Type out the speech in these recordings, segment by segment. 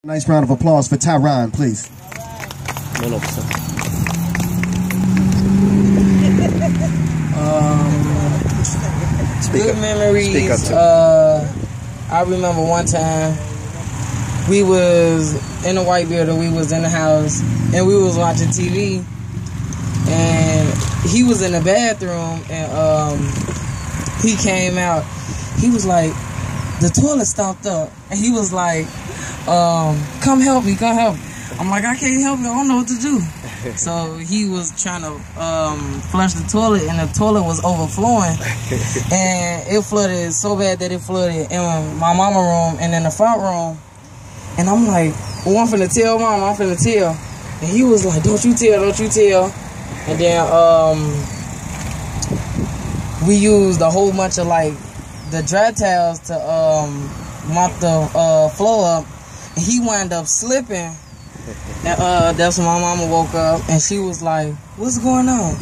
Nice round of applause for Tyrone, please. Good memories. I remember one time we was in the white building, we was in the house, and we was watching TV, and he was in the bathroom, and he came out. He was like, the toilet stopped up, and he was like, come help me, come help me. I'm like, I can't help you, I don't know what to do. So he was trying to flush the toilet, and the toilet was overflowing, and it flooded so bad that it flooded in my mama room and in the front room. And I'm like, well, I'm finna tell mom, I'm finna tell. And he was like, don't you tell, don't you tell. And then we used a whole bunch of like the dry towels to mop the floor up, and he wound up slipping. And that's when my mama woke up, and she was like, what's going on?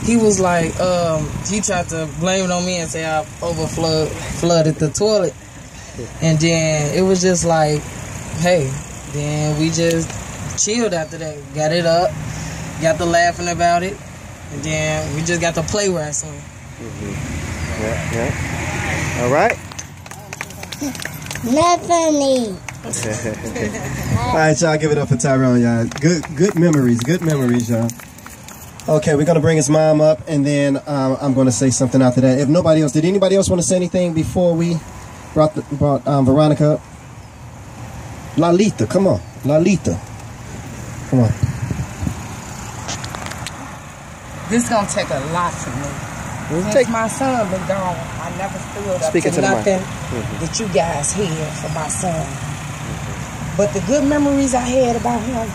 He was like, he tried to blame it on me and say I flooded the toilet. And then it was just like, hey, then we just chilled after that. Got it up, got to laughing about it, and then we just got to play wrestling. Yeah. All right. Lovely. All right, y'all, give it up for Tyrone, y'all. Good memories, y'all. Okay, we're gonna bring his mom up, and then I'm gonna say something after that. If nobody else, did anybody else want to say anything before we brought Veronica up? Lalita, come on, Lalita, come on. This is gonna take a lot from me. Since my son been gone, I never stood up to nothing that you guys had for my son. But the good memories I had about him,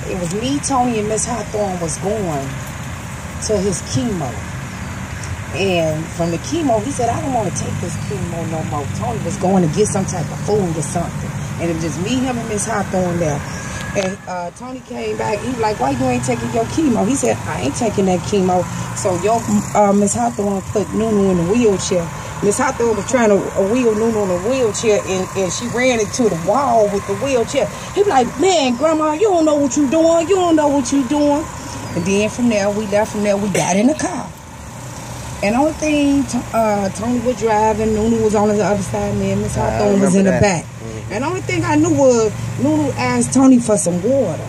it was me, Tony, and Miss Hawthorne was going to his chemo. And from the chemo, he said, I don't want to take this chemo no more. Tony was going to get some type of food or something. And it was just me, him, and Miss Hawthorne there. And Tony came back. He was like, why you ain't taking your chemo? He said, I ain't taking that chemo. So your Miss Hawthorne put Nunu in the wheelchair. Miss Hawthorne was trying to wheel Nunu in a wheelchair, and she ran into the wall with the wheelchair. He was like, man, Grandma, you don't know what you're doing. You don't know what you're doing. And then from there, we left from there. We got in the car. And the only thing, Tony was driving. Nunu was on the other side, and then Miss Hawthorne was in the back. And the only thing I knew was Nunu asked Tony for some water.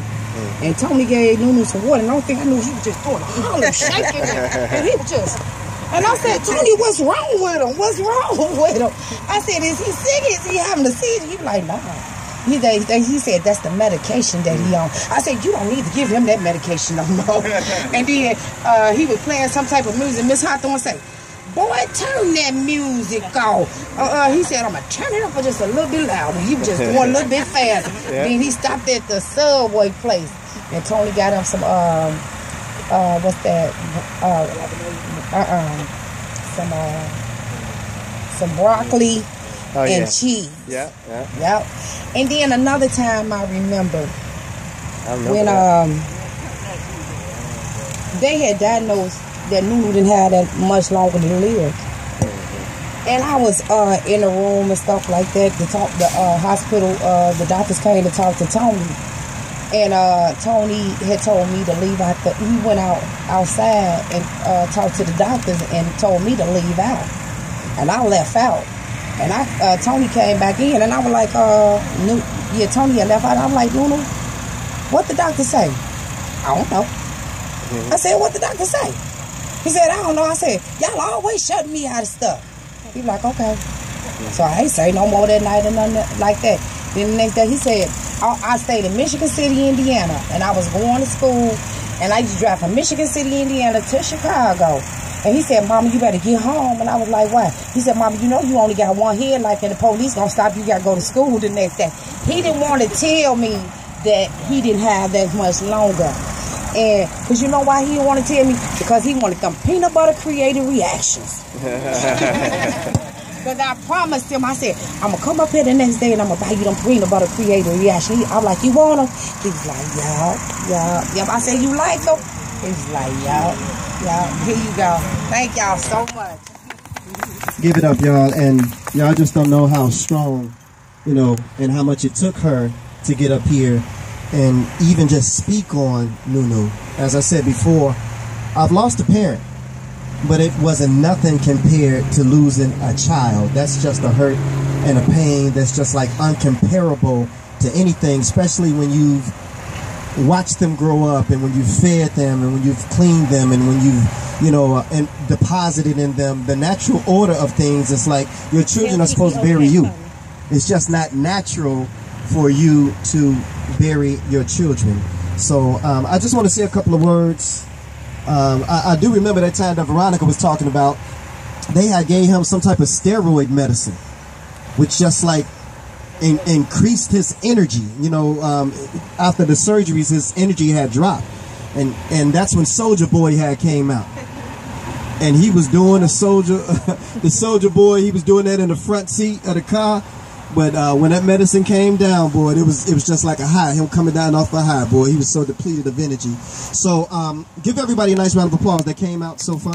And Tony gave Nunu some water. And the only thing I knew, he was just throwing a holler, shaking it. And he was just... And I said, Tony, what's wrong with him? What's wrong with him? I said, is he sick? Is he having a seizure? He was like, no. He said, that's the medication that he on. I said, you don't need to give him that medication no more. And then he was playing some type of music. Miss Hawthorne said, boy, turn that music off. He said, I'm going to turn it up just a little bit louder. He was just going a little bit faster. Then he stopped at the Subway place. And Tony got him some, what's that? Some broccoli and cheese. Yeah. And then another time I remember when they had diagnosed that Nunu didn't have that much longer to live. And I was in a room and stuff like that. The hospital, the doctors came to talk to Tony. And Tony had told me to leave out. He went outside and talked to the doctors and told me to leave out. And I left out. And Tony came back in, and I was like, Tony had left out. I'm like, Nunu, what the doctor say? I don't know. I said, what the doctor say? He said, I don't know. I said, y'all always shutting me out of stuff. He was like, okay. So I ain't say no more that night or nothing like that. Then the next day he said, I stayed in Michigan City, Indiana, and I was going to school, and I used to drive from Michigan City, Indiana to Chicago. And he said, Mama, you better get home. And I was like, why? He said, Mama, you know you only got one headlight, and the police gonna stop you. You gotta go to school the next day. He didn't want to tell me that he didn't have that much longer. And because you know why he didn't want to tell me? Because he wanted them peanut butter creative reactions. Because I promised him, I said, I'm going to come up here the next day and I'm going to buy you them peanut butter creative reactions. I was like, you want them? He was like, yeah. I said, you like them? He was like, yeah. Here you go. Thank y'all so much. Give it up, y'all. And y'all just don't know how strong, you know, and how much it took her to get up here and even just speak on Nunu. As I said before, I've lost a parent, but it wasn't nothing compared to losing a child. That's just a hurt and a pain that's just like uncomparable to anything, especially when you've watched them grow up and when you've fed them and when you've cleaned them and when you've, you know, and deposited in them the natural order of things. It's like your children are supposed to bury you. It's just not natural for you to bury your children. So I just want to say a couple of words. I do remember that time that Veronica was talking about, they had gave him some type of steroid medicine, which just like increased his energy. You know, after the surgeries, his energy had dropped, and that's when Soulja Boy had came out, and he was doing the Soulja Boy. He was doing that in the front seat of the car. But when that medicine came down, boy, it was just like a high. Him coming down off a high, boy. He was so depleted of energy. So give everybody a nice round of applause that came out so far.